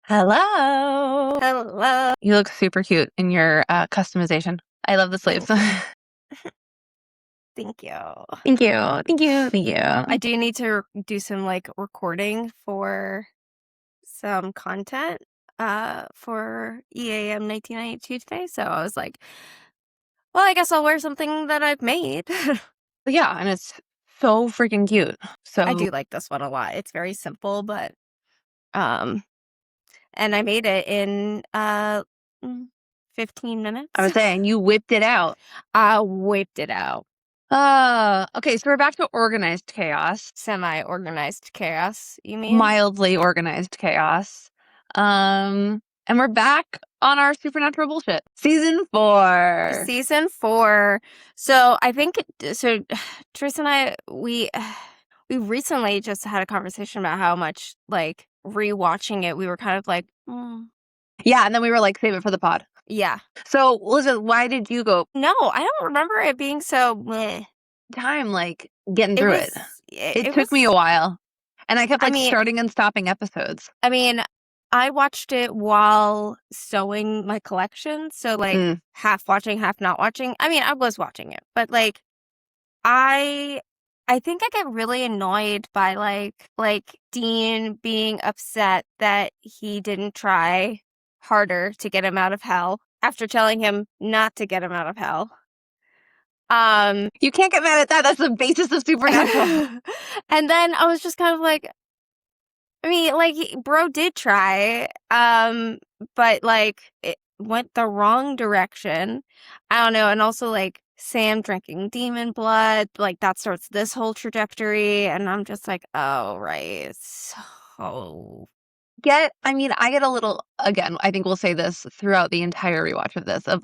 Hello. Hello. You look super cute in your customization. I love the sleeves. Thank you. Thank you. Thank you. Thank you. I do need to do some recording for some content for EAM 1992 today. So I was like, well, I guess I'll wear something that I've made. Yeah, and it's so freaking cute. So I do like this one a lot. It's very simple, but and I made it in 15 minutes. I was saying you whipped it out. I whipped it out. Okay, so we're back to organized chaos. Semi-organized chaos, you mean? Mildly organized chaos. And we're back on our supernatural bullshit. Season 4. Season 4. So I think Tris and I we recently just had a conversation about how much rewatching it we were kind of like Yeah, and then we were like, save it for the pod. yeah. So, Elizabeth, why did you go? No, I don't remember it being so meh. Time getting through it. It took was, me a while. And I kept I mean, starting and stopping episodes. I mean, I watched it while sewing my collection, so half watching, half not watching. I mean, I was watching it, but I think I get really annoyed by Dean being upset that he didn't try harder to get him out of hell after telling him not to get him out of hell. You can't get mad at that. That's the basis of Supernatural. And then I was just kind of like, I mean, bro did try, but it went the wrong direction. I don't know, and also Sam drinking demon blood, that starts this whole trajectory, and I'm just like, oh right, so I get a little, again, I think we'll say this throughout the entire rewatch of this, of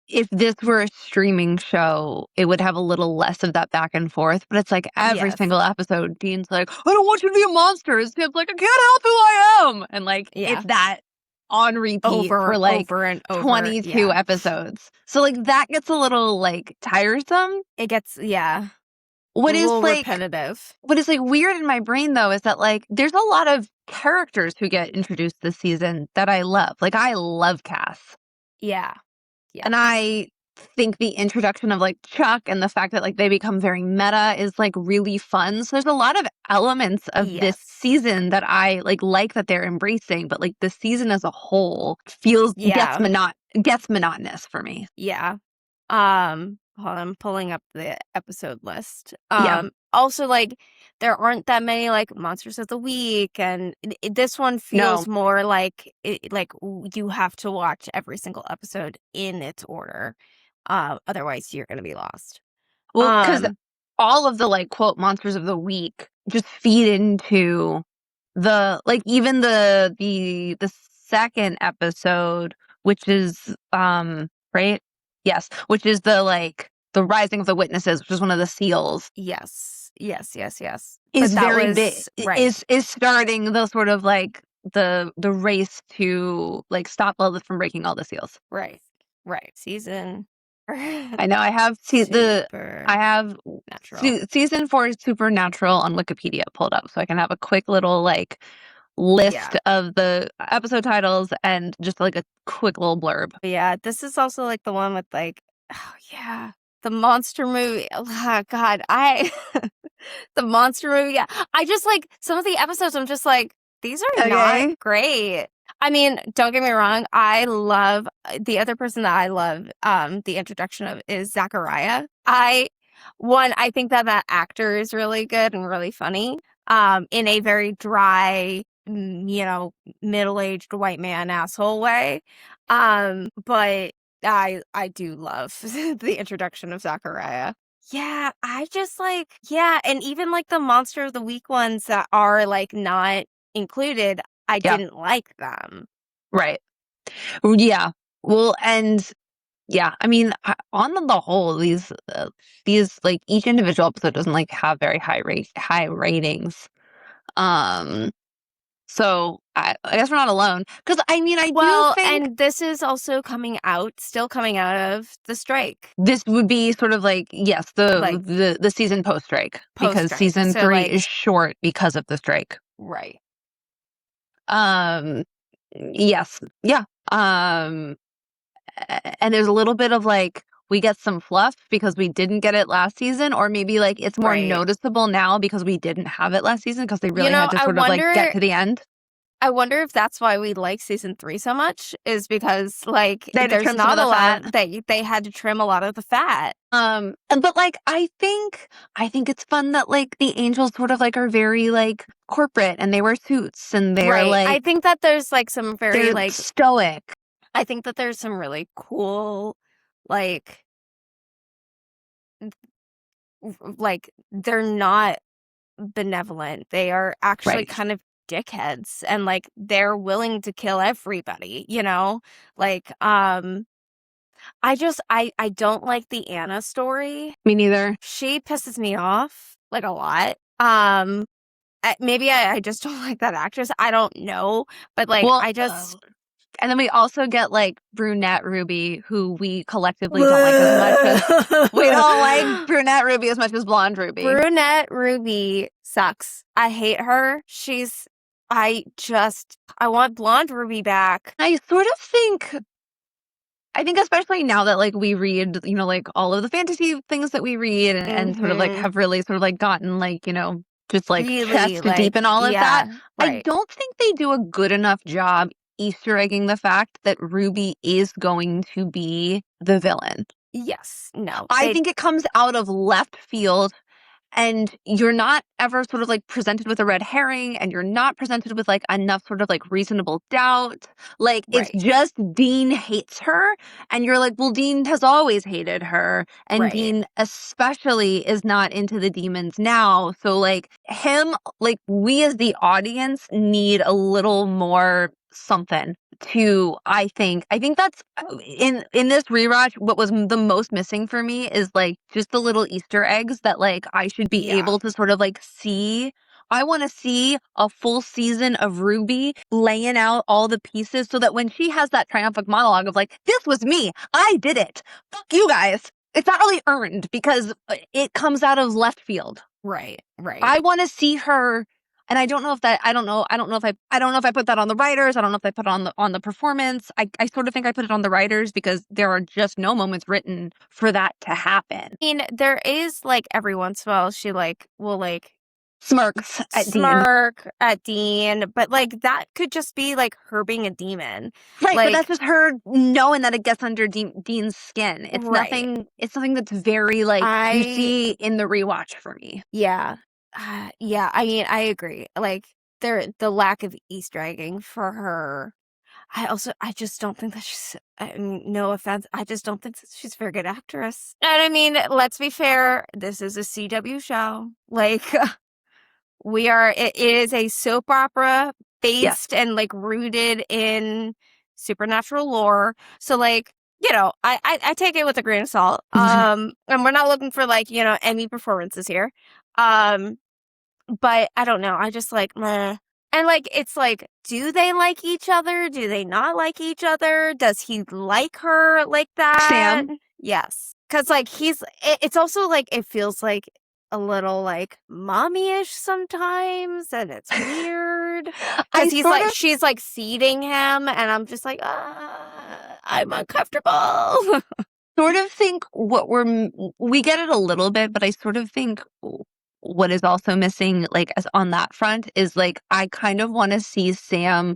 if this were a streaming show, it would have a little less of that back and forth. But it's every yes. single episode, Dean's like, I don't want you to be a monster. And Sam's like, I can't help who I am. And it's that on repeat over and over 22 episodes. So that gets a little tiresome. It gets What is repetitive. What is weird in my brain though is that there's a lot of characters who get introduced this season that I love. I love Cass. Yeah. And I think the introduction of Chuck and the fact that they become very meta is really fun. So there's a lot of elements of this season that I like that they're embracing, but the season as a whole feels gets monotonous for me. Yeah. Hold on, I'm pulling up the episode list. Also there aren't that many monsters of the week, and this one feels more you have to watch every single episode in its order, otherwise you're gonna be lost. Well, because all of the quote monsters of the week just feed into the even the second episode, which is right, yes, which is the rising of the witnesses, which is one of the seals. Yes. Is very big. Right. Is starting the sort of the race to stop Lilith from breaking all the seals. Right. Season. I know. I have season 4 Supernatural on Wikipedia pulled up, so I can have a quick little list of the episode titles and just a quick little blurb. Yeah, this is also the one with the monster movie. Oh God, the monster movie. Yeah, I just some of the episodes. I'm just these are not great. I mean, don't get me wrong. I love the other person that I love. The introduction of is Zachariah. I think that actor is really good and really funny. In a very dry, middle-aged white man asshole way. But I do love the introduction of Zachariah. Yeah, I just and even the monster of the week ones that are not included, I didn't like them. Right. Yeah. Well, and yeah, I mean, on the whole, these each individual episode doesn't have very high ratings. So I guess we're not alone, because I mean, I do think, and this is also still coming out of the strike. This would be sort of the season post strike, because season 3 is short because of the strike. Right. Yes. Yeah. And there's a little bit of like we get some fluff because we didn't get it last season, or maybe like it's more Right. noticeable now because we didn't have it last season because they You really had know, to sort of like get to the end. I wonder if that's why we like season 3 so much, is because, like, They had to there's trim some of not the a fat. lot they had to trim a lot of the fat. But like I think it's fun that like the angels sort of like are very like corporate and they wear suits and they're Right. like I think that there's, like, some very, they're like stoic. I think that there's some really cool, like like, they're not benevolent. They are actually Right. kind of dickheads, and, like, they're willing to kill everybody, you know? Like, I don't like the Anna story. Me neither. She pisses me off, like, a lot. Maybe I just don't like that actress. I don't know, but, like, Well, I just and then we also get like brunette Ruby, who we collectively don't like as much as we don't like brunette Ruby as much as blonde Ruby. Brunette Ruby sucks. I hate her. I want blonde Ruby back. I sort of think I think especially now that like we read, like all of the fantasy things that we read and sort of like Mhm. have really sort of like gotten like, just like Really, chest like, deep in all of that. yeah, I right. don't think they do a good enough job Easter egging the fact that Ruby is going to be the villain. Yes. No. I think it comes out of left field and you're not ever sort of like presented with a red herring and you're not presented with like enough sort of like reasonable doubt. Like it's Right. just Dean hates her and you're like, well, Dean has always hated her and Right. Dean especially is not into the demons now. So like him, like we as the audience need a little more something to I think that's in this rewatch what was the most missing for me is like just the little Easter eggs that like I should be Yeah. able to sort of like see. I want to see a full season of Ruby laying out all the pieces so that when she has that triumphant monologue of like, this was me, I did it, fuck you guys, it's not really earned because it comes out of left field. Right. Right. I want to see her, and I don't know if that I don't know if I don't know if I put that on the writers. I don't know if I put it on the performance. I sort of think I put it on the writers because there are just no moments written for that to happen. I mean, there is, like, every once in a while she, like, will, like, Smirks at Dean. smirk at Dean, but, like, that could just be, like, her being a demon. Right, but that's Like, just her knowing that it gets under Dean's skin. right. It's something that's very like you I see in the rewatch for me. Yeah. Yeah, I mean, I agree. Like, the lack of Easter egging for her. I just don't think that I mean, no offense, I just don't think that she's a very good actress. And I mean, let's be fair, this is a CW show. Like, it is a soap opera Yes. based and, like, rooted in supernatural lore. So, like, I take it with a grain of salt. And we're not looking for, like, Emmy performances here. Um, but I don't know. I just like meh. And, like, it's like, do they like each other? Do they not like each other? Does he like her like that? Sam, Yes. Cause, like, it's also like it feels like a little like mommy-ish sometimes, and it's weird. I Cause sort of she's like seeding him, and I'm just like, I'm uncomfortable. think we get it a little bit, but I sort of think what is also missing, like as on that front, is like I kind of want to see Sam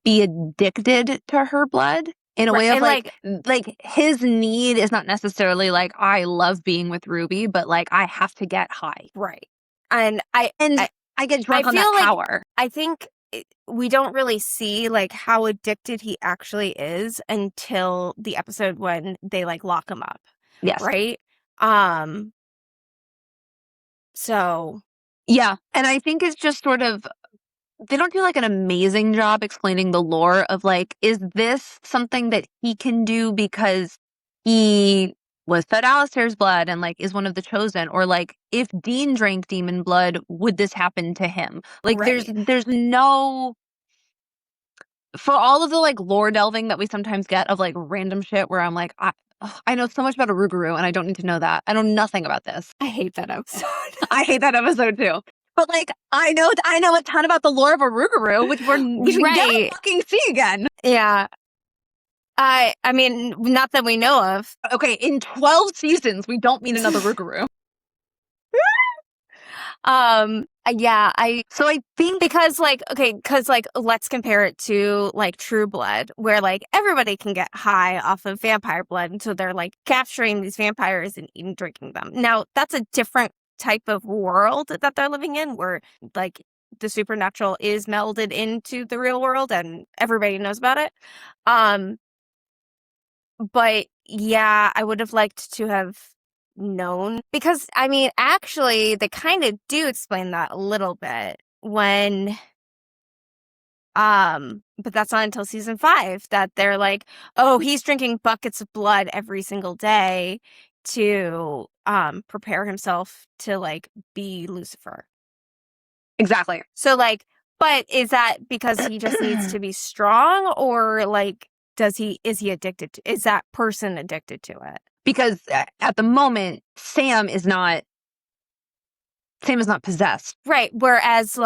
be addicted to her blood in a Right. way of And, like, like his need is not necessarily like I love being with Ruby, but like I have to get high right. And and I get I drunk on that feel like power. I think we don't really see, like, how addicted he actually is until the episode when they, like, lock him up, Yes. right? Um, so Yeah, and I think it's just sort of they don't do like an amazing job explaining the lore of like, is this something that he can do because he was fed Alistair's blood and like is one of the chosen, or like if Dean drank demon blood, would this happen to him? Like right. there's no for all of the like lore delving that we sometimes get of like random shit where I'm like, I know so much about Uruguru and I don't need to know that. I know nothing about this. I hate that episode. I hate that episode too. But like, I know a ton about the lore of Aruguru, which we never fucking see again. Yeah. I mean, not that we know of. Okay, in 12 seasons, we don't meet another Aruguru. Yeah, so I think because let's compare it to like True Blood, where like everybody can get high off of vampire blood, and so they're like capturing these vampires and eating, drinking them. Now that's a different type of world that they're living in, where like the supernatural is melded into the real world and everybody knows about it. But yeah, I would have liked to have known, because I mean, actually they kind of do explain that a little bit when but that's not until season 5 that they're like, oh, he's drinking buckets of blood every single day to prepare himself to like be Lucifer. exactly. So like, but is that because he just needs to be strong, or like is he addicted to, is that person addicted to it? Because at the moment, Sam is not possessed. Right. Whereas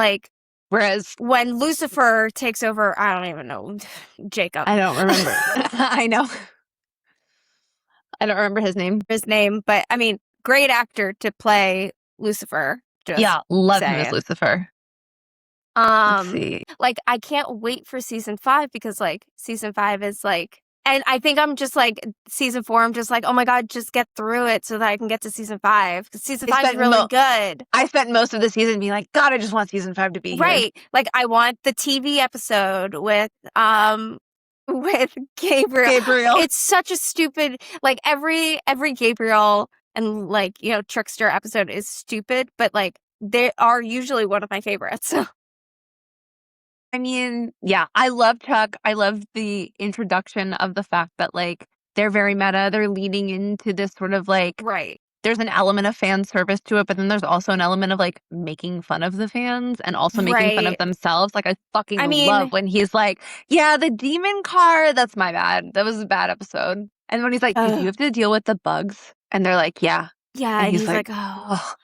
when Lucifer takes over, I don't even know, Jacob. I don't remember. I know. I don't remember his name. But I mean, great actor to play Lucifer. Yeah, love him as Lucifer. Let's see. Like, I can't wait for season 5, because like season 5 is like, and I think I'm just like, season 4, I'm just like, oh my God, just get through it so that I can get to season 5. Because season 5 is really good. I spent most of the season being like, God, I just want season 5 to be here. Right. Like, I want the TV episode with Gabriel. It's such a stupid, like every Gabriel and like, you know, Trickster episode is stupid, but like they are usually one of my favorites. I mean, yeah, I love Chuck. I love the introduction of the fact that like they're very meta. They're leading into this sort of like, right. There's an element of fan service to it, but then there's also an element of like making fun of the fans and also making fun of themselves. Like, I love when he's like, yeah, the demon car, that's my bad. That was a bad episode. And when he's like, did you have to deal with the bugs? And they're like, yeah. Yeah. And he's like, oh,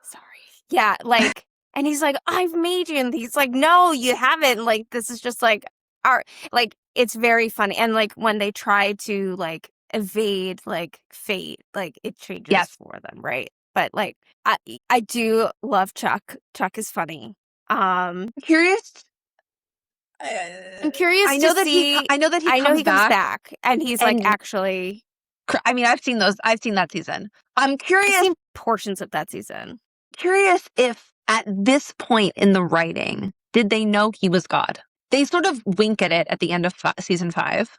sorry. Yeah. Like, and he's like, I've made you. And he's like, no, you haven't. Like, this is just like like, it's very funny. And like when they try to like evade like fate, like it changes for them, right? But like I do love Chuck. Chuck is funny. I'm curious I know that he comes back and he's like, actually, I mean, I've seen that season. I'm curious. I've seen portions of that season. Curious if at this point in the writing, did they know he was God? They sort of wink at it at the end of season 5.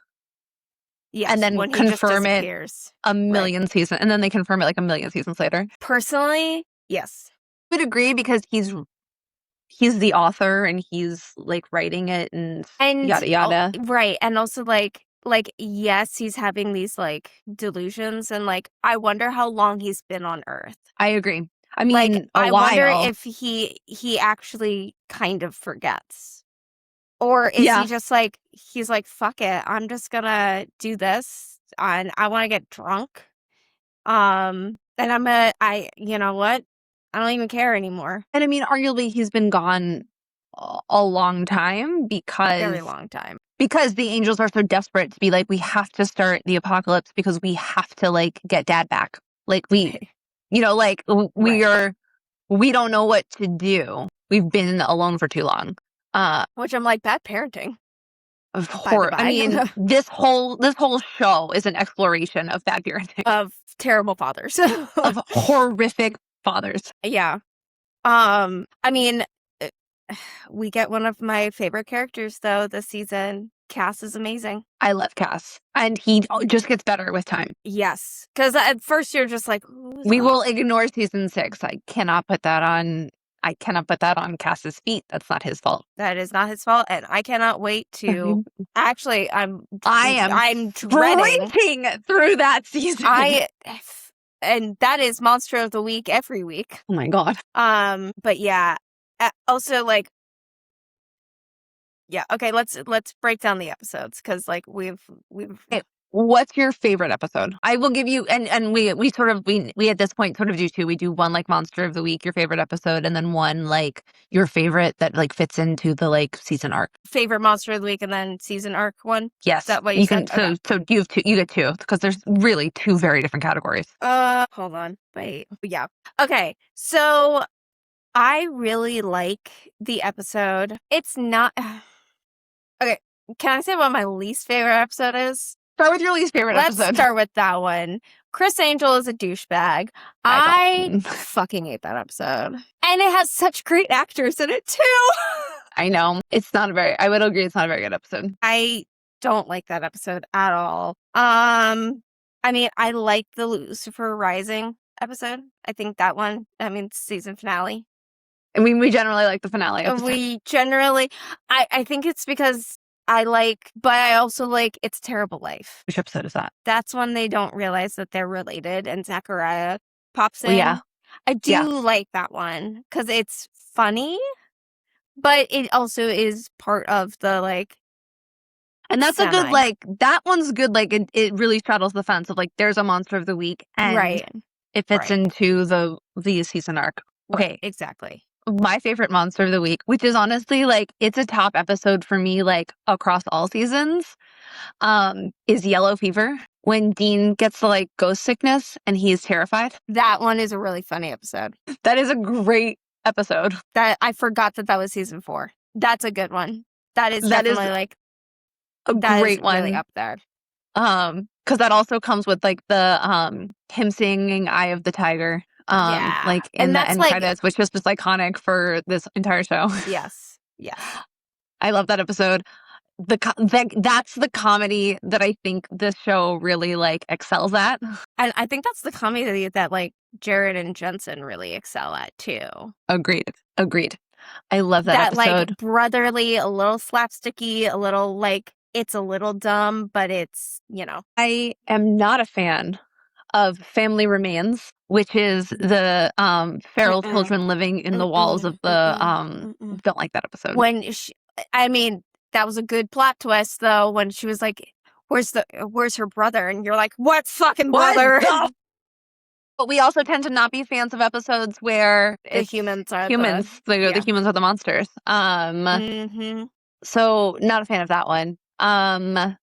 Yes, and then when confirm it a million seasons, and then they confirm it like a million seasons later. Personally, yes. I would agree, because he's the author and he's like writing it and yada yada. Right. And also like yes, he's having these like delusions, and like I wonder how long he's been on Earth. I agree. I mean, like, I wonder if he actually kind of forgets. Or is he just like, he's like, fuck it, I'm just gonna do this and I want to get drunk. And you know what? I don't even care anymore. And I mean, arguably he's been gone a long time, because very long time. Because the angels are so desperate to be like, we have to start the apocalypse because we have to like get dad back. Like we like we don't know what to do. We've been alone for too long. Which I'm like, bad parenting. Of course. I mean, this whole show is an exploration of bad parenting. Of terrible fathers. Of horrific fathers. Yeah. I mean, we get one of my favorite characters though this season. Cass is amazing. I love Cass. And he just gets better with time. Yes. Because at first you're just like, we will ignore season 6. I cannot put that on Cass's feet. That's not his fault. That is not his fault. And I cannot wait to actually I'm dreading through that season. And that is Monster of the Week every week. Oh my God. But yeah. Also like, yeah, okay, let's break down the episodes, because like we've What's your favorite episode? I will give you, and we sort of we at this point sort of do two. We do one like monster of the week, your favorite episode, and then one like your favorite that like fits into the like season arc. Favorite monster of the week and then season arc one? Yes, Is that what you can. said? Okay. So you have two. You get two because there's really two very different categories. Hold on. Wait. Yeah. Okay. So I really like the episode. It's not. Okay. Can I say what my least favorite episode is? Start with your least favorite Let's episode. start with that one. Chris Angel is a douchebag. I fucking hate that episode. And it has such great actors in it too. I know. It's not a very, I would agree, it's not a very good episode. I don't like that episode at all. I mean, I like the Lucifer Rising episode. I think that one, season finale. I mean, we generally like the finale episode. We generally, I think it's because I like, but I also like It's a Terrible Life. Which episode is that? That's when they don't realize that they're related and Zachariah pops in. Yeah. I do like that one because it's funny, but it also is part of the like. And that's a good, like, that one's good. Like, it really straddles the fence of like, there's a monster of the week and it fits into the season arc. Okay. Right, exactly. My favorite monster of the week, which is honestly like, it's a top episode for me, like across all seasons, is Yellow Fever. When Dean gets the like ghost sickness and he's terrified. That one is a really funny episode. That is a great episode. That I forgot that was season 4. That's a good one. That is definitely like a great one. Really up there. Because that also comes with like the him singing "Eye of the Tiger." Like in the end credits, which is just iconic for this entire show. Yes. Yes. I love that episode. That's the comedy that I think this show really like excels at. And I think that's the comedy that like Jared and Jensen really excel at too. Agreed. I love that episode. Like brotherly, a little slapsticky, a little like it's a little dumb, but it's, you know. I am not a fan of Family Remains, which is the feral children living in the walls of the don't like that episode. When that was a good plot twist though, when she was like, where's her brother? And you're like, what fucking brother? But we also tend to not be fans of episodes where the humans are the humans are the monsters. So not a fan of that one.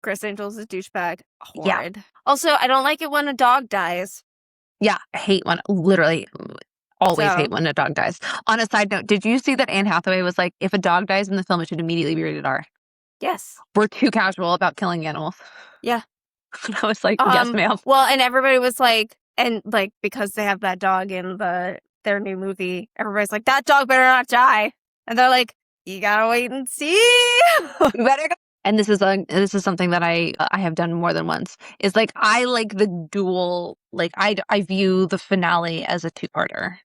Chris Angel's a douchebag. Horrid. Yeah. Also, I don't like it when a dog dies. Yeah, I hate when always hate when a dog dies. On a side note, did you see that Anne Hathaway was like, if a dog dies in the film, it should immediately be rated R? Yes. We're too casual about killing animals. Yeah. I was like, yes, ma'am. Well, and everybody was like, and like, because they have that dog in their new movie, everybody's like, that dog better not die. And they're like, you gotta wait and see. You better go. And this is something that I have done more than once. Is like I like the dual, like I view the finale as a two-parter.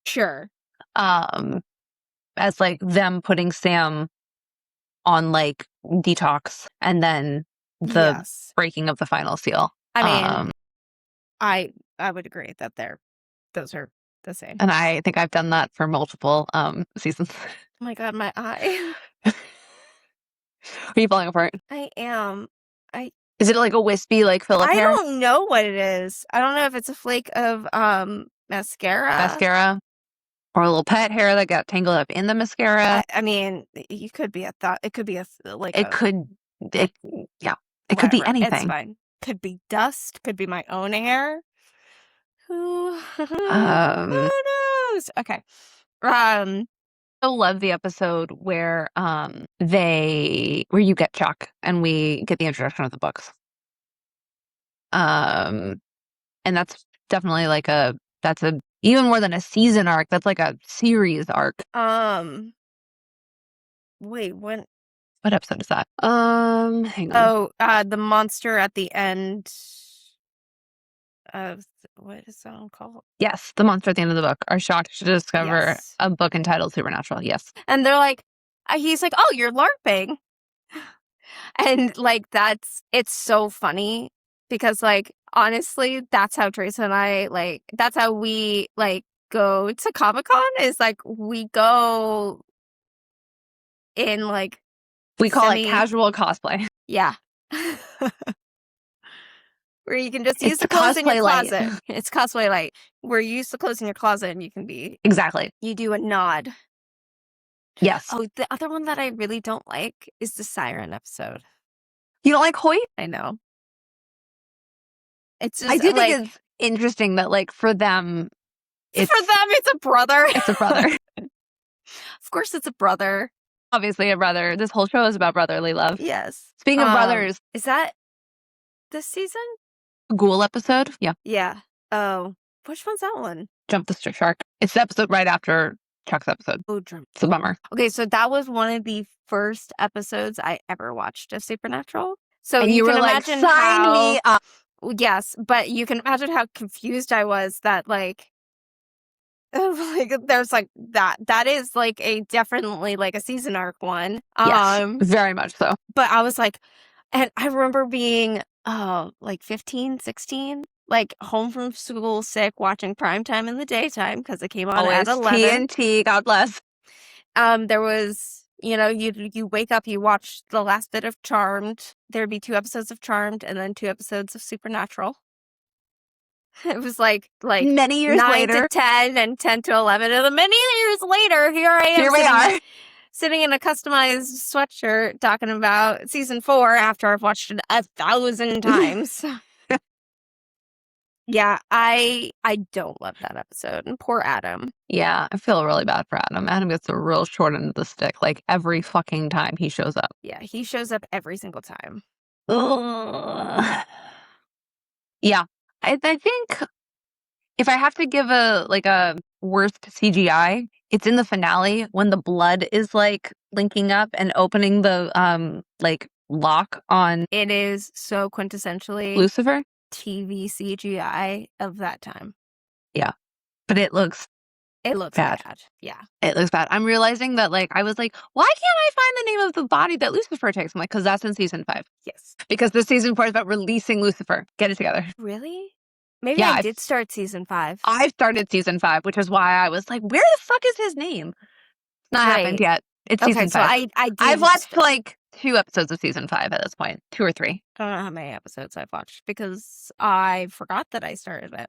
Sure. As like them putting Sam on like detox and then the breaking of the final seal. I mean, I would agree that those are the same. And I think I've done that for multiple seasons. Oh my god, my eye. Are you falling apart? I am. Is it like a wispy like Phillip hair? I don't know what it is. I don't know if it's a flake of mascara. Or a little pet hair that got tangled up in the mascara. I mean, you could be a thought. It could be it could be anything. It's fine. Could be dust. Could be my own hair. Who knows? Okay. I love the episode where you get Chuck and we get the introduction of the books. And that's definitely like that's even more than a season arc. That's like a series arc. Wait, what episode is that? Hang on. The monster at the end of what is that one called? Yes, the monster at the end of the book are shocked to discover a book entitled Supernatural. Yes. And they're like, he's like, oh, you're LARPing. And like, it's so funny because like, honestly, that's how Teresa and I that's how we like go to Comic-Con is like, we go in like, we call it casual cosplay. Yeah. where you can just use It's the clothes in your cosplay light. closet. It's cosplay light, where you use the clothes in your closet and you can be. Exactly. You do a nod. Yes. Oh, the other one that I really don't like is the Siren episode. You don't like Hoyt? I know. It's I just do like think it's interesting that, like, for them, for them, it's a brother. it's a brother. Of course, it's a brother. Obviously, a brother. This whole show is about brotherly love. Yes. Speaking of brothers, Is that this season? Ghoul episode. Yeah, Yeah. Oh, which one's that one? Jump the Shark. It's the episode right after Chuck's episode. Oh, It's a bummer. okay, so that was one of the first episodes I ever watched of Supernatural. So And you can were like, imagine sign me up. Yes, but you can imagine how confused I was that like like there's like that is like a definitely like a season arc one. Yes, very much so. But I was like, and I remember being like 15, 16, like home from school sick, watching primetime in the daytime because it came on Always at 11. TNT, God bless. There was, you wake up, you watch the last bit of Charmed. There'd be 2 episodes of Charmed and then 2 episodes of Supernatural. It was like Many years 9 later, to 10 and 10 to 11. And then many years later, here I am here we are. sitting in a customized sweatshirt talking about season 4 after I've watched it 1,000 times. Yeah, I don't love that episode. And poor Adam. Yeah, I feel really bad for Adam. Adam gets a real short end of the stick, like every fucking time he shows up. Yeah, he shows up every single time. Ugh. Yeah, I think if I have to give a worst CGI, it's in the finale when the blood is like linking up and opening the like lock on It is so quintessentially Lucifer. TV CGI of that time. Yeah, but it looks bad. bad. Yeah. It looks bad. I'm realizing that, like, I was like, why can't I find the name of the body that Lucifer takes? I'm like, because that's in season 5. Yes. Because the season 4 is about releasing Lucifer. Get it together. Really? Maybe Yeah, I did start season 5. I started season 5, which is why I was like, where the fuck is his name? It's not happened yet. It's Okay, season so 5. I I've watched like 2 episodes of season 5 at this point. 2 or 3. I don't know how many episodes I've watched because I forgot that I started it.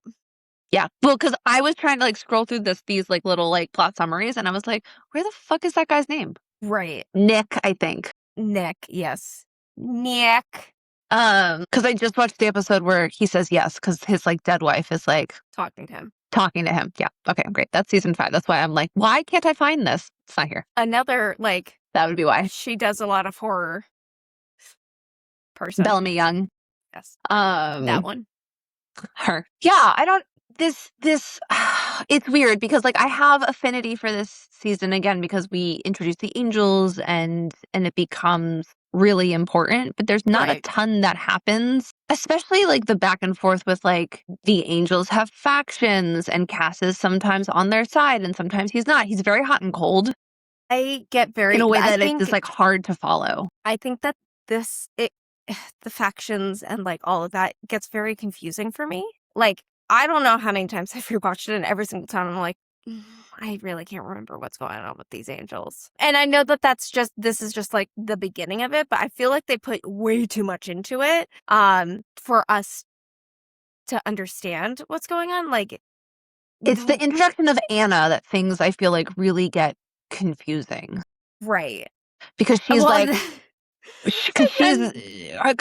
Yeah. Well, because I was trying to like scroll through these like little like plot summaries, and I was like, where the fuck is that guy's name? Right. Nick, I think. Nick, yes. Nick. Because I just watched the episode where he says yes, because his like dead wife is like Talking to him. Yeah. Okay, great. That's season 5. That's why I'm like, why can't I find this? It's not here. Another like That would be why. she does a lot of horror person. Bellamy Young. Yes. That That one. Her. Yeah, I don't this it's weird because like I have affinity for this season again because we introduce the angels and it becomes really important, but there's not a Right. ton that happens, especially like the back and forth with like the angels have factions and Cass is sometimes on their side and sometimes he's not. He's very hot and cold I get very in a way I that think, it's like hard to follow. I think that the factions and like all of that gets very confusing for me. Like I don't know how many times I've rewatched it, and every single time I'm like, I really can't remember what's going on with these angels. And I know that this is just like the beginning of it, but I feel like they put way too much into it for us to understand what's going on. Like It's the introduction of Anna that things I feel like really get confusing. Right. Because she's Well, like, because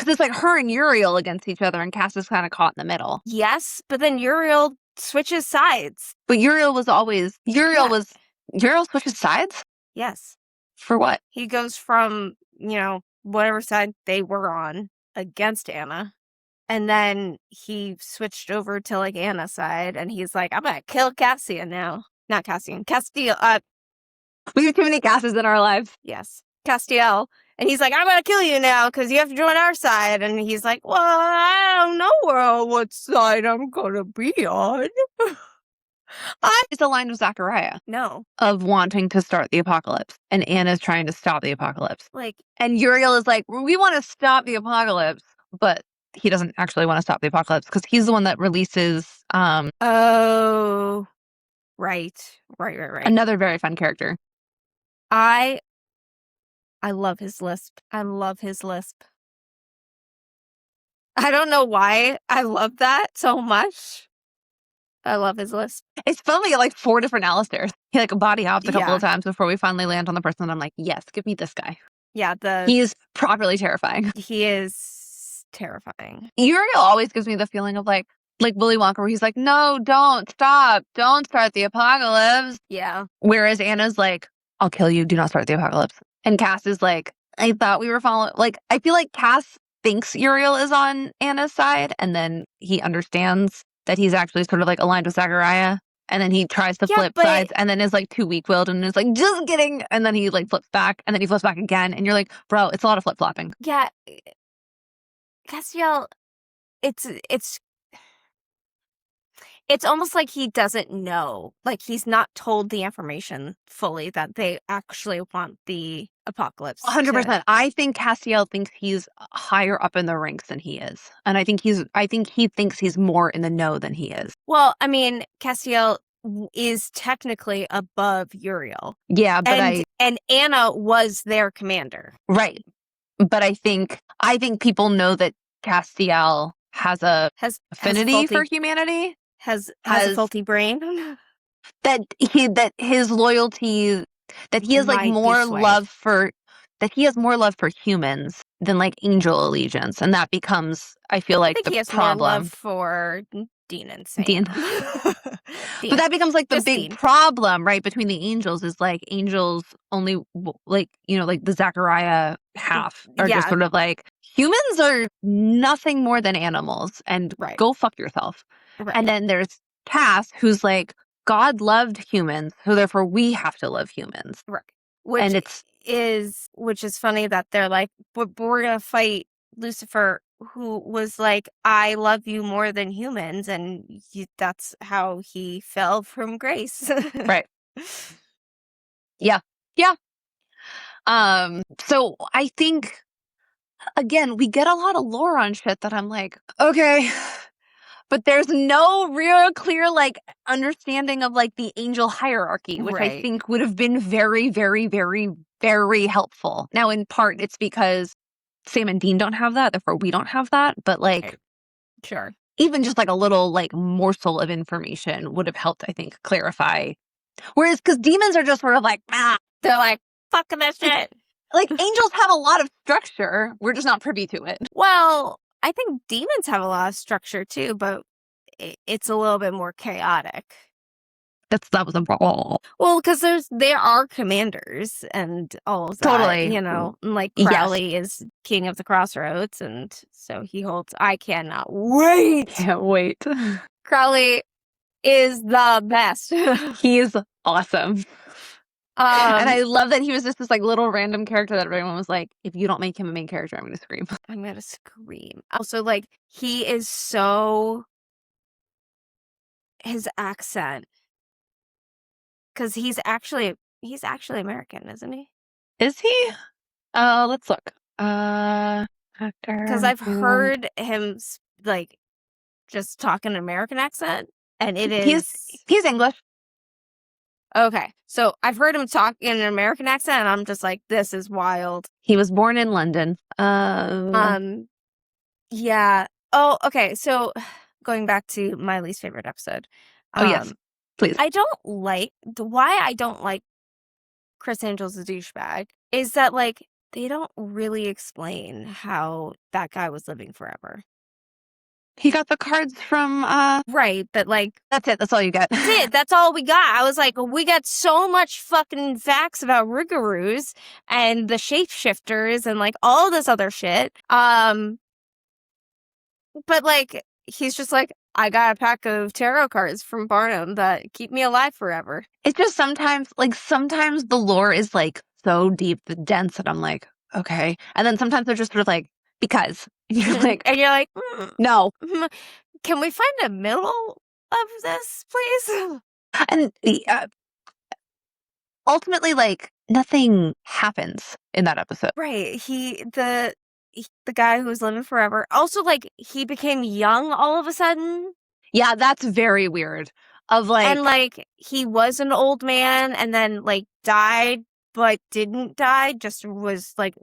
it's like her and Uriel against each other, and Cass is kind of caught in the middle. Yes, but then Uriel switches sides. But Uriel switches sides Yes. for what? He goes from, whatever side they were on against Anna. And then he switched over to like Anna's side and he's like, I'm gonna kill Cassian now. Not Cassian, Castiel. We have too many Casses in our lives. Yes. Castiel. And he's like, I'm gonna kill you now because you have to join our side. And he's like, well, I don't know what side I'm gonna be on. It's aligned with Zachariah. No. Of wanting to start the apocalypse. And Anna's trying to stop the apocalypse. Like, and Uriel is like, we want to stop the apocalypse, but he doesn't actually want to stop the apocalypse because he's the one that releases oh, right. Another very fun character. I love his lisp. I love his lisp. I don't know why I love that so much. I love his list. It's fun. We get like 4 different Alistairs. He like body hops a couple Yeah. of times before we finally land on the person that I'm like, yes, give me this guy. Yeah, He's properly terrifying. he is terrifying. Uriel always gives me the feeling of like Willy Wonka, where he's like, no, don't stop, don't start the apocalypse. Yeah. Whereas Anna's like, I'll kill you, do not start the apocalypse. And Cass is like, I thought we were following. Like, I feel like Cass thinks Uriel is on Anna's side, and then he understands that he's actually sort of like aligned with Zachariah. And then he tries to flip sides, and then is like too weak-willed and is like, just kidding. And then he like flips back, and then he flips back again. And you're like, bro, it's a lot of flip-flopping. Yeah. Castiel, it's almost like he doesn't know. Like, he's not told the information fully that they actually want the apocalypse. 100%. I think Castiel thinks he's higher up in the ranks than he is. And I think he thinks he's more in the know than he is. Well, I mean, Castiel is technically above Uriel. Yeah, but and Anna was their commander. Right. But I think people know that Castiel has a affinity for humanity. Has a faulty brain. That his loyalty, that he has like more love for, that he has more love for humans than like angel allegiance, and that becomes, I feel like, the he has problem. More love for Dean and Sam. Dean. But that becomes like the big problem, right? Between the angels is like angels only like, like the Zachariah half are just sort of like, humans are nothing more than animals, and go fuck yourself. Right. And then there's Cass, who's like, God loved humans, so therefore we have to love humans. Right. Which is funny that they're like, we're gonna fight Lucifer, who was like, I love you more than humans, and that's how he fell from grace. Right. Yeah. So I think, again, we get a lot of lore on shit that I'm like, okay, but there's no real clear like understanding of like the angel hierarchy, which I think would have been very, very, very, very helpful. Now, in part, it's because Sam and Dean don't have that, therefore we don't have that. But like, sure, even just like a little like morsel of information would have helped, I think, clarify. Whereas, because demons are just sort of like, they're like, fucking that shit. Like, angels have a lot of structure. We're just not privy to it. Well, I think demons have a lot of structure too, but it's a little bit more chaotic. That was a problem. Well, because there are commanders and all of that. Totally. Like Crowley is king of the crossroads, and so he holds. I cannot wait. Can't wait. Crowley is the best. He is awesome. And I love that he was just this like little random character that everyone was like, if you don't make him a main character, I'm going to scream. I'm going to scream. Also, like, he is so... His accent. Because he's actually American, isn't he? Is he? Let's look. Actor. Because I've heard him, like, just talk an American accent, and it is... He's English. Okay, so I've heard him talk in an American accent, and I'm just like, this is wild. He was born in London. Yeah. Oh, okay, so going back to my least favorite episode. Oh, yes, please. Why I don't like Chris Angel's a douchebag is that, like, they don't really explain how that guy was living forever. He got the cards from, Right, but, like... That's it. That's all you got. That's it. That's all we got. I was like, we got so much fucking facts about Rougarous and the shapeshifters and, like, all this other shit. But, like, he's just like, I got a pack of tarot cards from Barnum that keep me alive forever. It's just sometimes the lore is, like, so deep, dense, that I'm like, okay. And then sometimes they're just sort of like, because. And you're like, no. Can we find a middle of this, please? And ultimately, like, nothing happens in that episode. Right. The guy who was living forever. Also, like, he became young all of a sudden. Yeah, that's very weird. And, like, he was an old man and then, like, died, but didn't die, just was, like,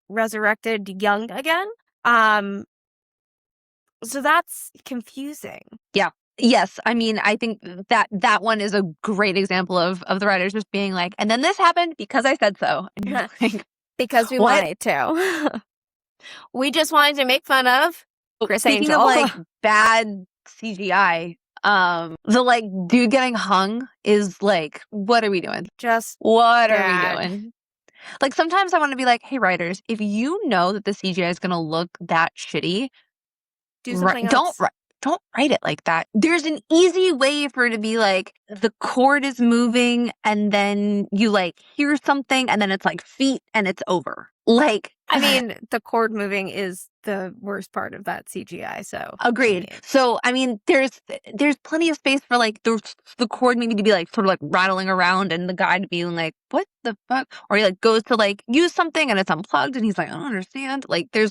resurrected young again. So that's confusing. Yeah. Yes, I mean, I think that one is a great example of the writers just being like, "And then this happened because I said so." And you're like, Because we "What?" wanted to. We just wanted to make fun of Chris Speaking of, Angel. like, bad CGI, the, like, dude getting hung is like, what are we doing? Just What are we bad. doing? Like, sometimes I wanna be like, "Hey, writers, if you know that the CGI is gonna look that shitty, Do something don't else. don't write it like that." There's an easy way for it to be like, the cord is moving, and then you, like, hear something, and then it's, like, feet, and it's over. Like I mean, the cord moving is the worst part of that CGI, so agreed. So, I mean, there's plenty of space for, like, the cord maybe to be, like, sort of, like, rattling around and the guy to be like, "What the fuck?" Or he, like, goes to, like, use something and it's unplugged and he's like, "I don't understand." Like, there's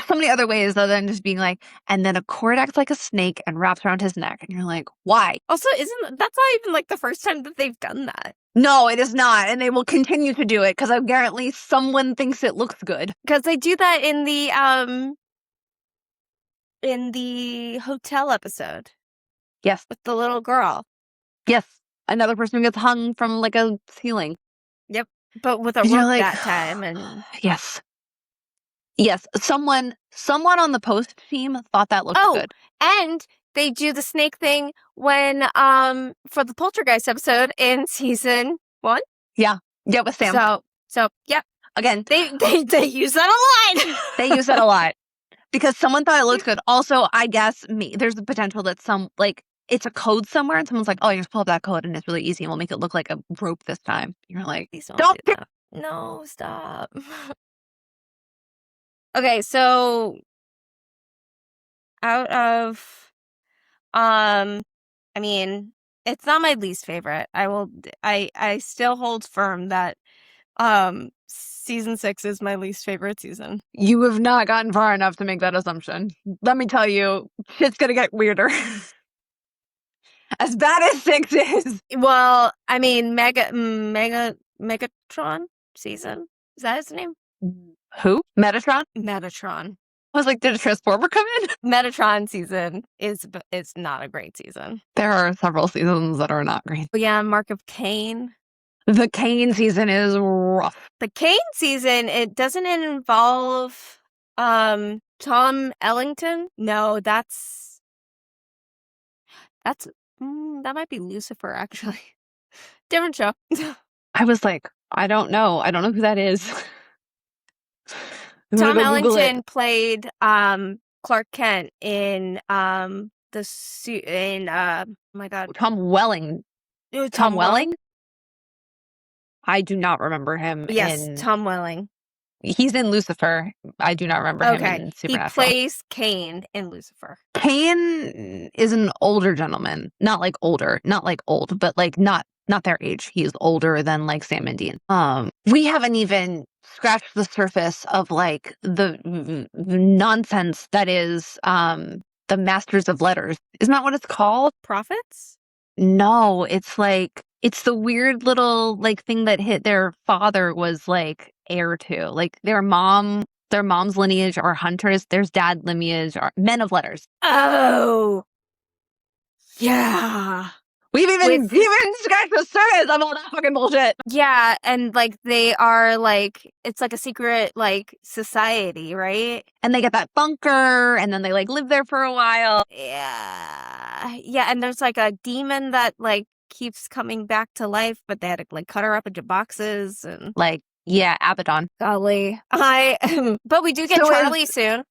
so many other ways other than just being like, "And then a cord acts like a snake and wraps around his neck." And you're like, "Why?" Also, isn't that's not even like the first time that they've done that. No, it is not, and they will continue to do it because apparently someone thinks it looks good. Because they do that in the hotel episode Yes, with the little girl. yes. Another person who gets hung from, like, a ceiling. Yep. But with a And you're rope like, that time, and yes. Yes, someone on the post team thought that looked oh, good. and they do the snake thing when for the Poltergeist episode in season 1. Yeah. Yeah, with Sam. So yep. Again, They use that a lot. they use that a lot because someone thought it looked good. Also, I guess there's the potential that it's a code somewhere and someone's like, "Oh, you just pull up that code and it's really easy and we'll make it look like a rope this time." You're like, Please don't "Don't do that. No, stop. Okay, so out of I mean, it's not my least favorite. I still hold firm that season 6 is my least favorite season. You have not gotten far enough to make that assumption. Let me tell you, shit's gonna get weirder." As bad as 6 is. Well, I mean, Megatron season. Is that his name? Who? Metatron? Metatron. I was like, did a Transformer come in? Metatron season is not a great season. There are several seasons that are not great. But yeah, Mark of Cain. The Kane season is rough. The Cain season, it doesn't involve Tom Ellington. No, that might be Lucifer, actually. Different show. I was like, I don't know. I don't know who that is. I'm gonna Tom go Google it. Ellington played Clark Kent in oh my god. Tom Welling. Tom Welling? I do not remember him Yes, in. Tom Welling. He's in Lucifer. I do not remember him Okay, in he Supernatural. plays Cain in Lucifer. Cain is an older gentleman. Not like older, not like old, but like not their age. He is older than like Sam and Dean. We haven't even scratched the surface of like the nonsense that is the Masters of Letters. Isn't that what it's called? Prophets? No, it's like it's the weird little like thing that hit their father was like heir to. Like their mom's lineage are hunters. Their dad lineage are men of letters. Oh. Yeah. We've even scratched the surface of all that fucking bullshit. Yeah, and like they are like it's like a secret like society, right? And they get that bunker and then they like live there for a while. Yeah. Yeah, and there's like a demon that like keeps coming back to life, but they had to like cut her up into boxes and Like, yeah, Abaddon. golly. But we do get Charlie soon.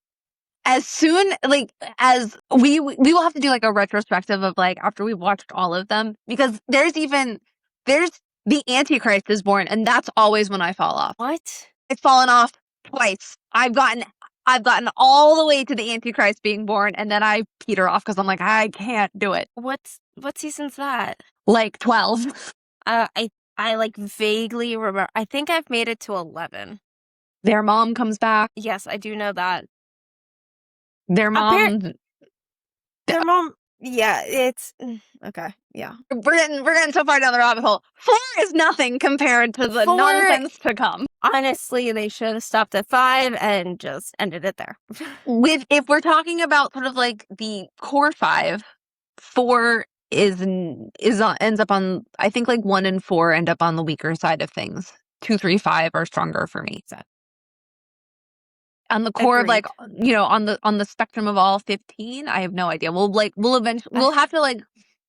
As soon like as we will have to do like a retrospective of like after we've watched all of them because there's the Antichrist is born and that's always when I fall off. What? I've fallen off twice. I've gotten all the way to the Antichrist being born and then I peter off because I'm like I can't do it. What season's that? Like 12. I like vaguely remember. I think I've made it to 11. Their mom comes back. Yes, I do know that. Their mom. Yeah, it's okay. Yeah, we're getting so far down the rabbit hole. 4 is nothing compared to the nonsense to come. Honestly, they should have stopped at 5 and just ended it there. If we're talking about sort of like the core 5, 4 ends up on, I think like 1 and 4 end up on the weaker side of things. 2, 3, 5 are stronger for me. So, On the core of like, agreed. on the spectrum of all 15, I have no idea. We'll have to like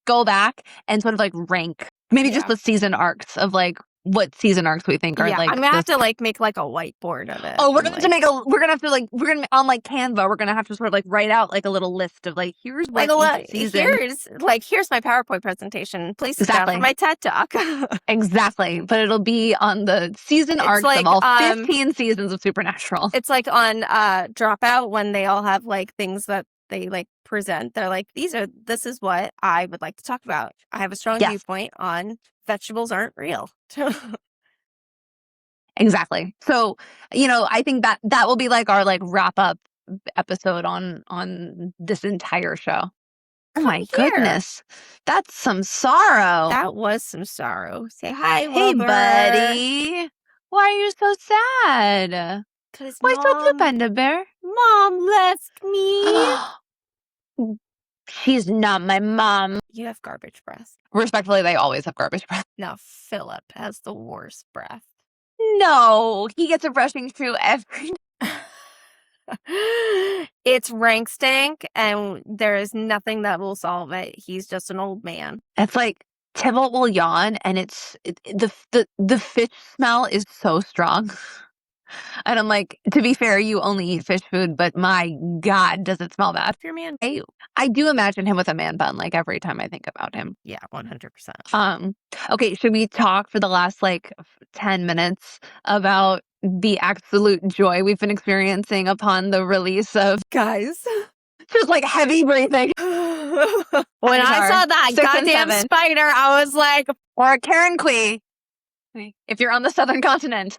go back and sort of like rank maybe just Yeah. the season arcs of like what season arcs we think are Yeah, like I'm gonna have to like make like a whiteboard of it. Oh, we're and, gonna have to we're gonna on like Canva, we're gonna have to sort of like write out like a little list of like here's like what each season. Here's my PowerPoint presentation. Please sit down Exactly. for my TED Talk. Exactly. But it'll be on the season It's arcs like, of all 15 seasons of Supernatural. It's like on Dropout when they all have like things that they like present. They're like, this is what I would like to talk about. I have a strong Yes. viewpoint on vegetables aren't real. Exactly. So, I think that will be like our like wrap up episode on this entire show. Oh my goodness. That's some sorrow. That was some sorrow. Say hi, Hey, lover. buddy. Why are you so sad? Why so blue, Panda Bear? Mom left me. She's not my mom. You have garbage breath. Respectfully, they always have garbage breath. Now Philip has the worst breath. No, he gets a brushing through every. It's rank stank, and there is nothing that will solve it. He's just an old man. It's like Tybalt will yawn, and the fish smell is so strong. And I'm like, to be fair, you only eat fish food, but my God, does it smell bad? Your man. I do imagine him with a man bun, like every time I think about him. Yeah, 100%. Okay, should we talk for the last like 10 minutes about the absolute joy we've been experiencing upon the release of Guys? just like heavy breathing? When I saw that goddamn spider, I was like, or a Karen Quee, if you're on the southern continent.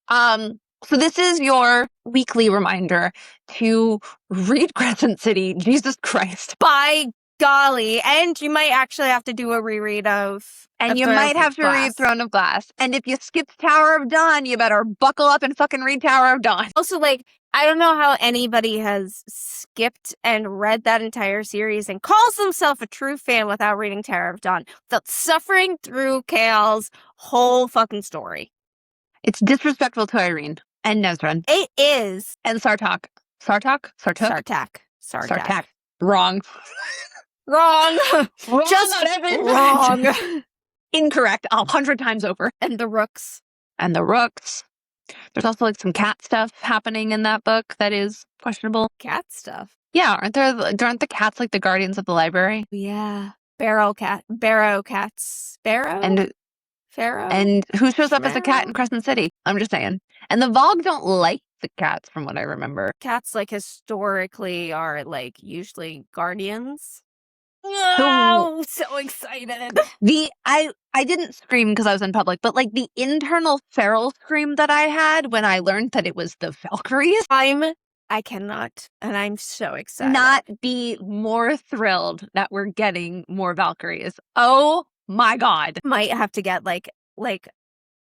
So this is your weekly reminder to read Crescent City. Jesus Christ. By golly. And you might actually have to do a reread of And you might have to read Throne of Glass. And if you skipped Tower of Dawn, you better buckle up and fucking read Tower of Dawn. Also, like, I don't know how anybody has skipped and read that entire series and calls themselves a true fan without reading Tower of Dawn, without suffering through Kale's whole fucking story. It's disrespectful to Irene and Nezran. It is. And Sartak. Sartak? Sartak. Wrong. Wrong. Just wrong. Incorrect 100 times over. And the Rooks. There's also like some cat stuff happening in that book that is questionable. Cat stuff? Yeah, aren't the cats like the guardians of the library? Yeah. Barrow cats. Barrow? And Pharaoh? And who shows up as a cat in Crescent City? I'm just saying. And the Vogue don't like the cats from what I remember. Cats like historically are like usually guardians. Oh, so excited. I didn't scream because I was in public, but like the internal feral scream that I had when I learned that it was the Valkyries. I cannot, and I'm so excited. Not be more thrilled that we're getting more Valkyries. Oh my God. Might have to get like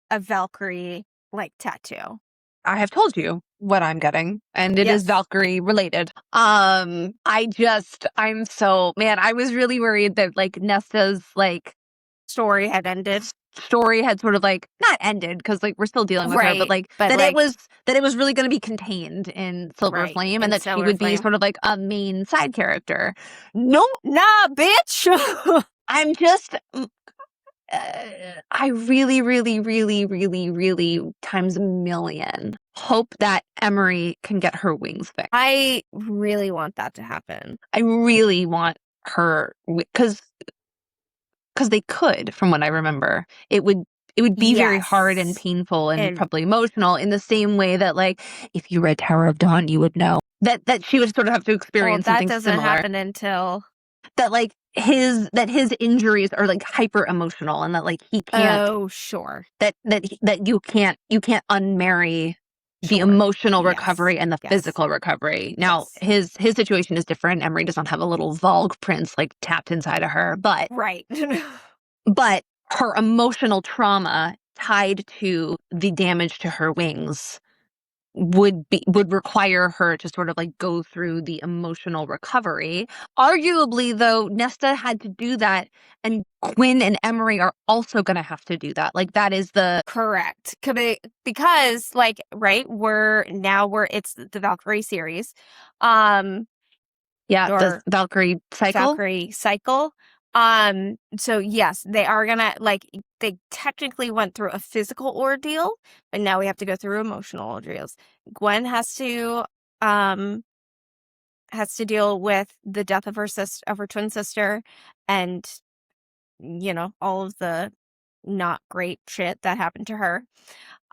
a Valkyrie like tattoo. I have told you what I'm getting, and it is Valkyrie related. I was really worried that like Nesta's like story had ended. Story had sort of like not ended because like we're still dealing with her, but it was really going to be contained in Silver Flame, and that she would be sort of like a main side character. Nope, nah, bitch. I'm just. I really, really, really, really, really times a million hope that Emery can get her wings fixed. I really want that to happen. I really want her because they could, from what I remember. It would be very hard and painful and probably emotional in the same way that like if you read Tower of Dawn, you would know that she would sort of have to experience something similar. That doesn't happen until that like his injuries are like hyper emotional and that like he can't that you can't unmarry the emotional recovery and the physical recovery. Now his situation is different. Emery does not have a little Vogue prince like tapped inside of her, but right. but her emotional trauma tied to the damage to her wings would require her to sort of like go through the emotional recovery. Arguably, though, Nesta had to do that, and Gwyn and Emery are also going to have to do that. Like, that is the correct. Because like, right, it's the Valkyrie series. Yeah, the Or Valkyrie cycle. Valkyrie cycle. So yes, they are gonna, like, they technically went through a physical ordeal, but now we have to go through emotional ordeals. Gwen has to deal with the death of her twin sister, and all of the not great shit that happened to her.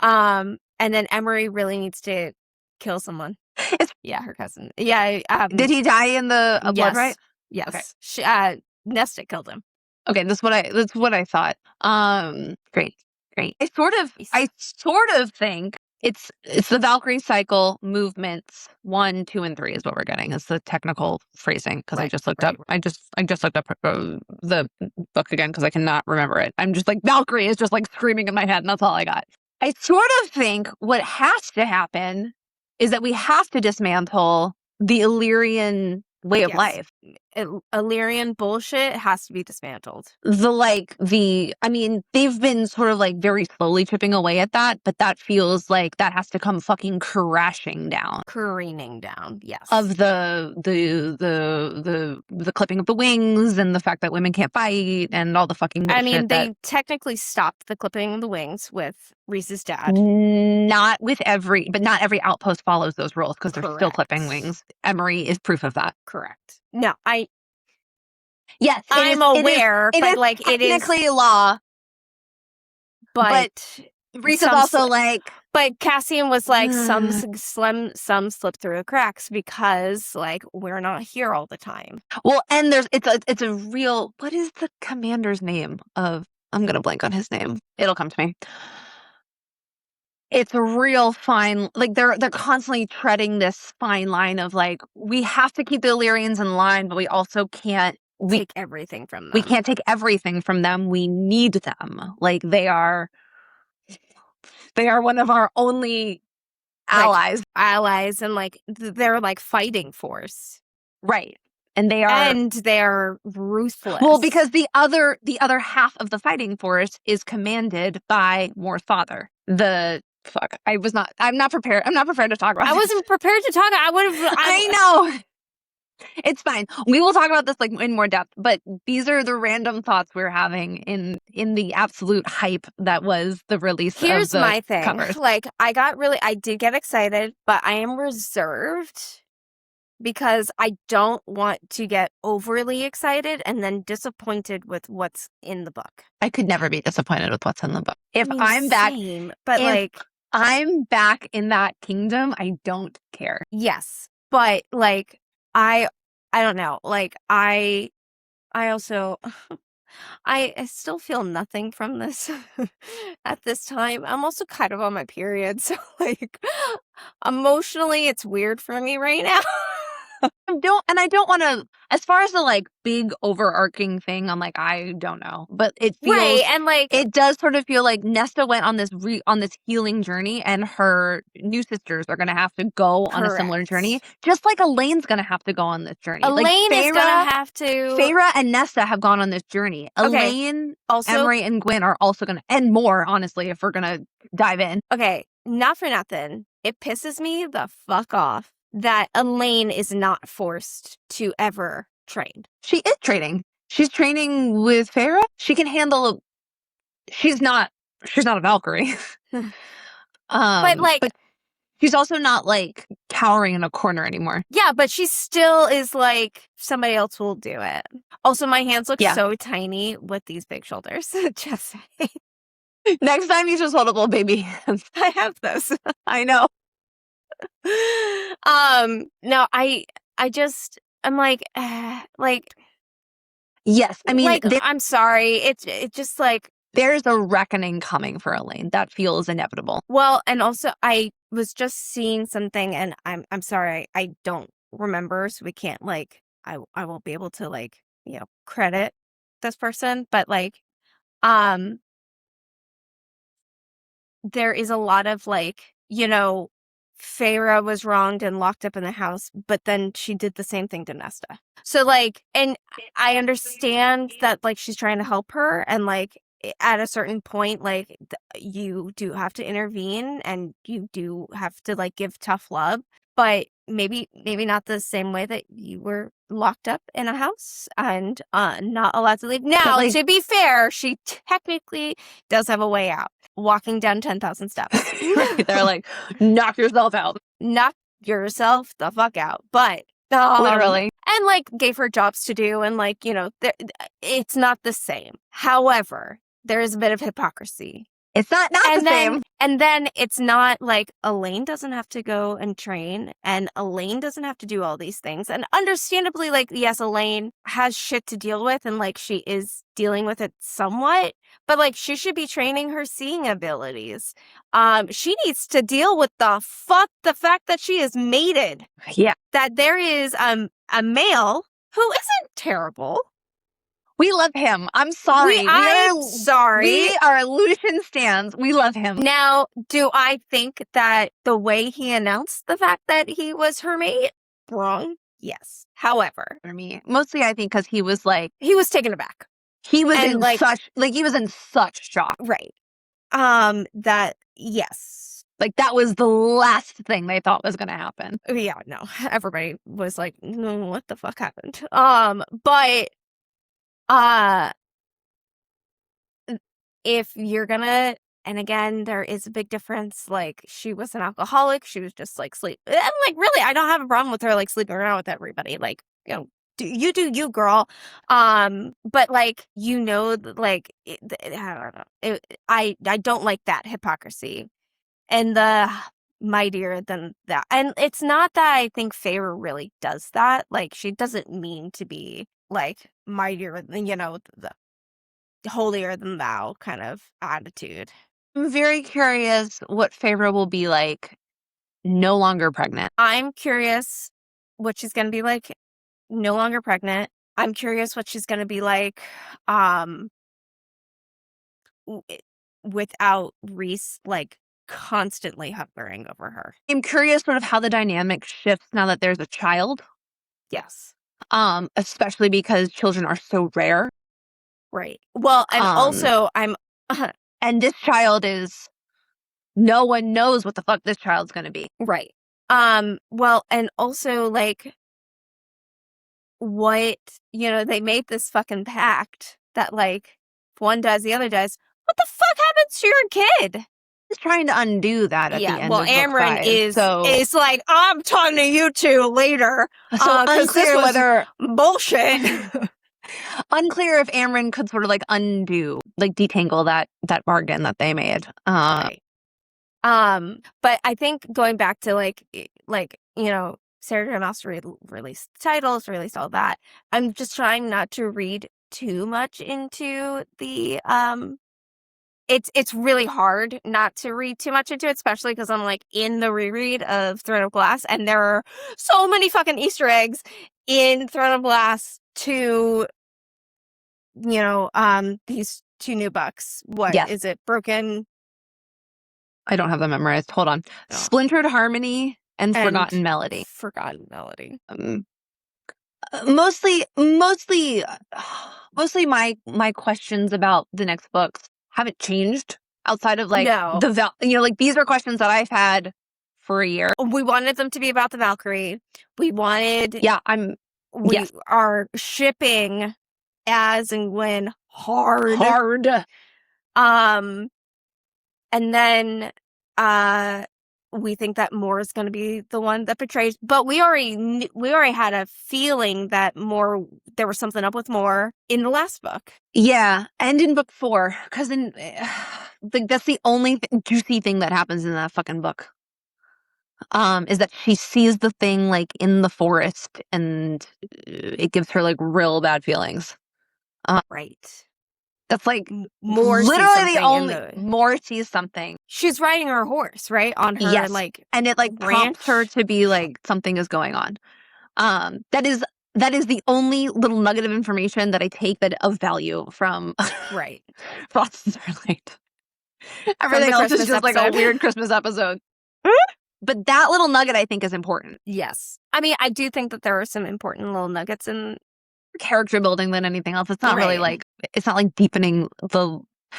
And then Emery really needs to kill someone. It's, Yeah, her cousin. Yeah. did he die in the blood Yes. right? Yes. Okay. Nesta killed him. Okay, that's what I thought. Great. I sort of think it's the Valkyrie cycle movements 1, 2, and 3 is what we're getting. Is the technical phrasing, because I just looked up. I just looked up the book again because I cannot remember it. I'm just like, Valkyrie is just like screaming in my head, and that's all I got. I sort of think what has to happen is that we have to dismantle the Illyrian way of life. Illyrian bullshit has to be dismantled. I mean, they've been sort of like very slowly chipping away at that, but that feels like that has to come fucking crashing down. Careening down, yes. Of the clipping of the wings and the fact that women can't fight and all the fucking bullshit. I mean, they technically stopped the clipping of the wings with Reese's dad. Not every outpost follows those rules because they're still clipping wings. Emery is proof of that. Correct. No, yes, I'm aware, but like it is technically law. But Reese is also like. But Cassian was like, some slip through the cracks because, like, we're not here all the time. Well, and it's a real, what is the commander's name of, I'm gonna blank on his name. It'll come to me. It's a real fine, like they're constantly treading this fine line of like, we have to keep the Illyrians in line, but we also can't take everything from them. We can't take everything from them. We need them. Like they are one of our only allies. And like they're like fighting force. Right. And they're ruthless. Well, because the other half of the fighting force is commanded by Mor's father. I'm not prepared. I'm not prepared to talk about I wasn't prepared to talk. I know. It's fine. We will talk about this like in more depth, but these are the random thoughts we're having in the absolute hype that was the release Here's of the my thing. covers. Like, I did get excited, but I am reserved because I don't want to get overly excited and then disappointed with what's in the book. I could never be disappointed with what's in the book. If I'm back in that kingdom, I don't care. Yes, but like I don't know. Like I also I still feel nothing from this at this time. I'm also kind of on my period, so like emotionally it's weird for me right now. I don't want to, as far as the like big overarching thing, I'm like, I don't know, but it feels right, and like it does sort of feel like Nesta went on this healing journey, and her new sisters are going to have to go on a similar journey, just like Elaine's going to have to go on this journey. Elaine is going to have to. Feyre and Nesta have gone on this journey. Okay. Elaine, Emery, and Gwyn are also going to, and more, honestly, if we're going to dive in. Okay, not for nothing. It pisses me the fuck off that Elaine is not forced to ever train. She is training. She's training with Feyre. She can handle. She's not a Valkyrie. But she's also not like cowering in a corner anymore. Yeah, but she still is like, somebody else will do it. Also, my hands look so tiny with these big shoulders. Just saying. Next time you just hold up little baby hands. I have those. I know. No, I'm like, yes, I mean, like, I'm sorry. It's just like, there's a reckoning coming for Elaine. That feels inevitable. Well, and also I was just seeing something, and I'm sorry, I don't remember, so we can't like, I won't be able to like, credit this person, but like, there is a lot of like, Feyre was wronged and locked up in the house, but then she did the same thing to Nesta. So like, and I understand that like she's trying to help her, and like at a certain point, like you do have to intervene and you do have to like give tough love, but maybe not the same way that you were locked up in a house and not allowed to leave. Now, like, to be fair, she technically does have a way out, walking down 10,000 steps. Right, they're like, knock yourself out. Knock yourself the fuck out. But Literally. and like gave her jobs to do, and like, it's not the same. However, there is a bit of hypocrisy. It's not the same. And then it's not like Elaine doesn't have to go and train, and Elaine doesn't have to do all these things. And understandably, like, yes, Elaine has shit to deal with, and like she is dealing with it somewhat, but like she should be training her seeing abilities. She needs to deal with the fact that she is mated. Yeah. That there is a male who isn't terrible. We love him. I'm sorry. I'm sorry. We are Lucian stans. We love him. Now, do I think that the way he announced the fact that he was her mate, wrong? Yes. However, For me, mostly I think because he was like, he was taken aback. He was And, in like- he was in such shock. Right. Yes. Like that was the last thing they thought was going to happen. Yeah, no. Everybody was like, no, what the fuck happened? But if you're gonna, and again, there is a big difference. Like, she was an alcoholic. She was just like sleep. And like, really, I don't have a problem with her like sleeping around with everybody. Like, do you, girl. But like, like, I don't know. I don't like that hypocrisy and the mightier than that. And it's not that I think Feyre really does that. Like, she doesn't mean to be like mightier than, the holier than thou kind of attitude. I'm very curious what Feyre will be like no longer pregnant. I'm curious what she's going to be like no longer pregnant. I'm curious what she's going to be like without Rhys like constantly hovering over her. I'm curious sort of how the dynamic shifts now that there's a child. Yes. Especially because children are so rare. Right. Well, and also I'm and this child is, no one knows what the fuck this child's going to be. Right. Well, and also like what, they made this fucking pact that like if one dies, the other dies. What the fuck happens to your kid? He's trying to undo that at the end. Well, of book Amryn 5, is like, I'm talking to you two later. So unclear whether bullshit. Unclear if Amryn could sort of like undo, like detangle that bargain that they made. Right. But I think going back to like Sarah J. Maas released titles, released all that. I'm just trying not to read too much into the It's really hard not to read too much into it, especially because I'm like in the reread of Throne of Glass, and there are so many fucking Easter eggs in Throne of Glass to these two new books. What is it? Broken. I don't have them memorized. Hold on. No. Splintered Harmony and Forgotten Melody. Forgotten Melody. Mostly my questions about the next books haven't changed outside of like these are questions that I've had for a year. We wanted them to be about the Valkyrie. We wanted we are shipping Az and Gwen hard. And then we think that Moore is going to be the one that betrays, but we already had a feeling that there was something up with Moore in the last book. Yeah, and in book 4, because that's the only juicy thing that happens in that fucking book. Is that she sees the thing like in the forest, and it gives her like real bad feelings. Right. That's like Moore literally the only Moore sees something. She's riding her horse, right? On her and it like prompts her to be like something is going on. That is the only little nugget of information that I take that of value from right. Frost and Starlight. Everything else is Christmas just like a episode. weird Christmas episode. But that little nugget, I think, is important. Yes. I mean, I do think that there are some important little nuggets in Character building than anything else. It's not really Right. like, it's not like deepening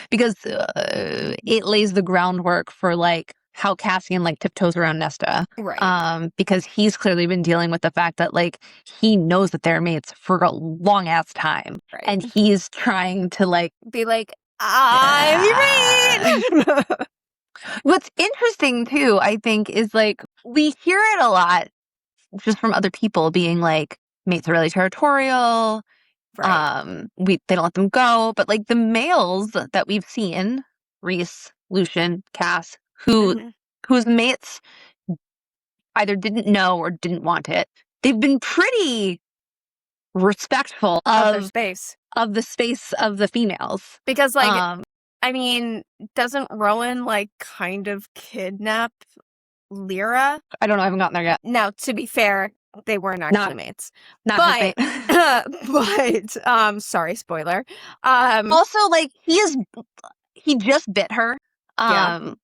because it lays the groundwork for like how Cassian like tiptoes around Nesta. Right. Because he's clearly been dealing with the fact that like he knows that they're mates for a long ass time. Right. And he's trying to like be like, I'm your mate. What's interesting too, I think, is like we hear it a lot just from other people being like, mates are really territorial. Right. They don't let them go. But like the males that we've seen, Reese, Lucian, Cass, whose mates either didn't know or didn't want it, they've been pretty respectful of their space. Of the space of the females. Because like I mean, doesn't Rowan like kind of kidnap Lyra? I don't know, I haven't gotten there yet. Now, to be fair, they weren't actually mates. But sorry, spoiler. Also, like, he just bit her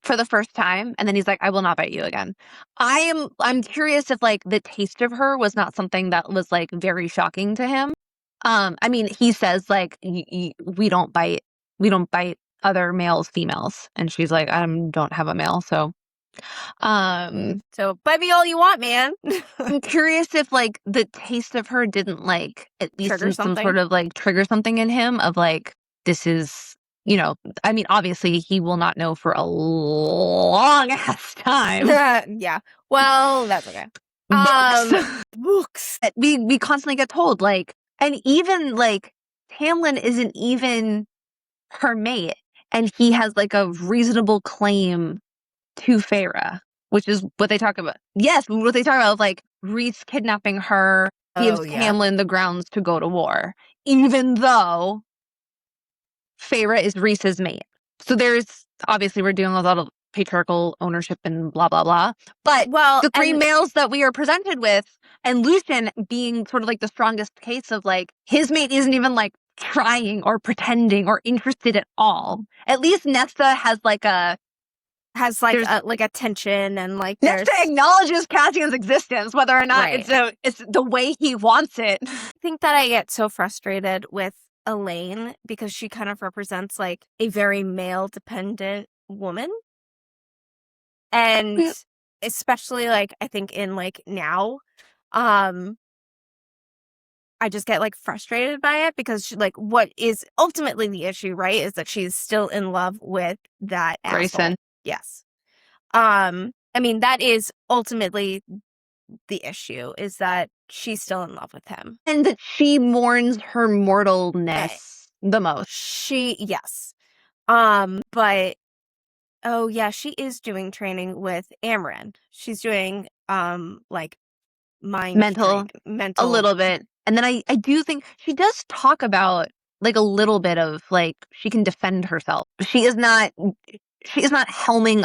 for the first time, and then he's like, I will not bite you again. I'm curious if like the taste of her was not something that was like very shocking to him. I mean, he says like we don't bite other males females, and she's like, I don't have a male, so bite me all you want, man. I'm curious if like the taste of her didn't like at least trigger some sort of like trigger something in him of like, this is, you know, I mean, obviously he will not know for a long ass time. Yeah. Well, that's okay. Books. We constantly get told like, and even like Tamlin isn't even her mate, and he has like a reasonable claim to Feyre, which is what they talk about. Yes, what they talk about, like Reese kidnapping her gives Tamlin the grounds to go to war, even though Feyre is Reese's mate. So there's obviously we're dealing with a lot of patriarchal ownership and blah blah blah. But the three males that we are presented with, and Lucian being sort of like the strongest case of like his mate isn't even like trying or pretending or interested at all. At least Nesta has like a tension, and like Nesta acknowledges Cassian's existence, whether or not it's the way he wants it. I think that I get so frustrated with Elaine because she kind of represents like a very male dependent woman, and especially like I think in like now, I just get like frustrated by it because she, like what is ultimately the issue, right, is that she's still in love with that Grayson. asshole. Yes. I mean, that is ultimately the issue, is that she's still in love with him. And that she mourns her mortalness the most. Yes. But, oh yeah, she is doing training with Amren. She's doing, like, mental. A little bit. And then I do think she does talk about, like, a little bit of, like, she can defend herself. She is not helming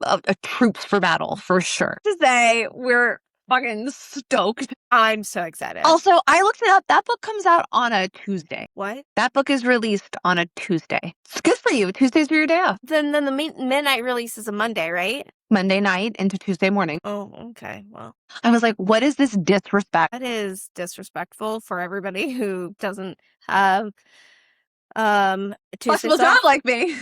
a troops for battle, for sure. To say, we're fucking stoked. I'm so excited. Also, I looked it up. That book comes out on a Tuesday. What? That book is released on a Tuesday. It's good for you. Tuesdays are your day off. Then the midnight release is a Monday, right? Monday night into Tuesday morning. Oh, okay. Well, I was like, what is this disrespect? That is disrespectful for everybody who doesn't have flexible job like me.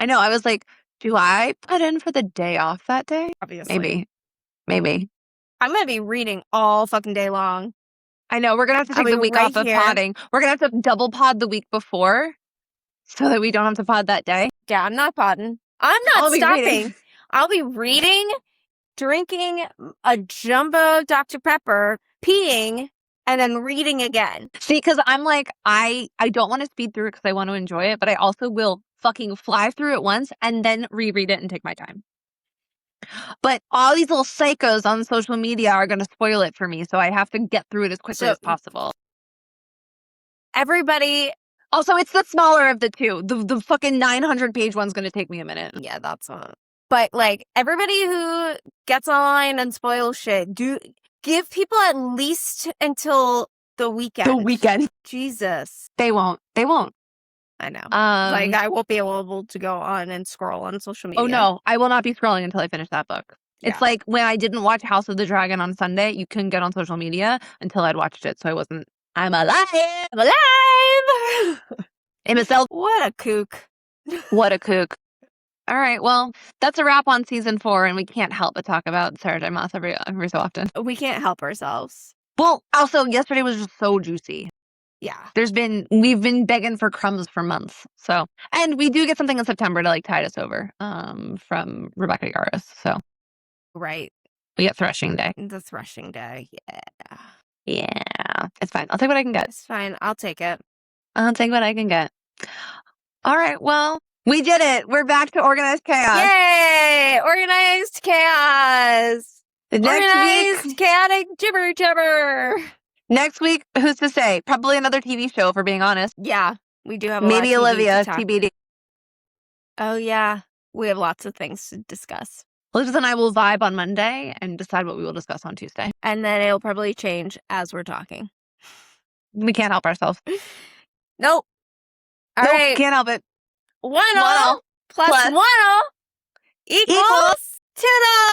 I know. I was like, do I put in for the day off that day? Obviously. Maybe. I'm going to be reading all fucking day long. I know. We're going to have to take the week off of podding. We're going to have to double pod the week before so that we don't have to pod that day. Yeah, I'm not podding. I'm not stopping. I'll be reading, drinking a jumbo Dr. Pepper, peeing, and then reading again. See, because I'm like, I don't want to speed through it because I want to enjoy it, but I also will fucking fly through it once and then reread it and take my time. But all these little psychos on social media are going to spoil it for me, so I have to get through it as quickly as possible. Everybody... Also, it's the smaller of the two. The fucking 900-page one's going to take me a minute. Yeah, that's one. But, like, everybody who gets online and spoils shit, give people at least until the weekend. The weekend. Jesus. They won't. I know. Like, I won't be able to go on and scroll on social media. Oh, no. I will not be scrolling until I finish that book. Yeah. It's like when I didn't watch House of the Dragon on Sunday, you couldn't get on social media until I'd watched it. So I wasn't. I'm alive. I'm alive! In myself. What a kook. What a kook. All right. Well, that's a wrap on season 4, and we can't help but talk about Sarah J. Maas every so often. We can't help ourselves. Well, also, yesterday was just so juicy. Yeah. We've been begging for crumbs for months. So, and we do get something in September to like tide us over from Rebecca Yarros. So, right. We get Threshing Day. The Threshing Day. Yeah. Yeah. It's fine. I'll take what I can get. It's fine. I'll take it. I'll take what I can get. All right. Well, we did it. We're back to organized chaos. Yay! Organized chaos. Organized chaotic jibber jabber. Next week, who's to say? Probably another TV show, if we're being honest. Yeah, we do have maybe a lot of Olivia, TV TBD. Oh, yeah. We have lots of things to discuss. Elizabeth and I will vibe on Monday and decide what we will discuss on Tuesday. And then it'll probably change as we're talking. We can't help ourselves. Nope. All right. Can't help it. 1 plus 1 equals to the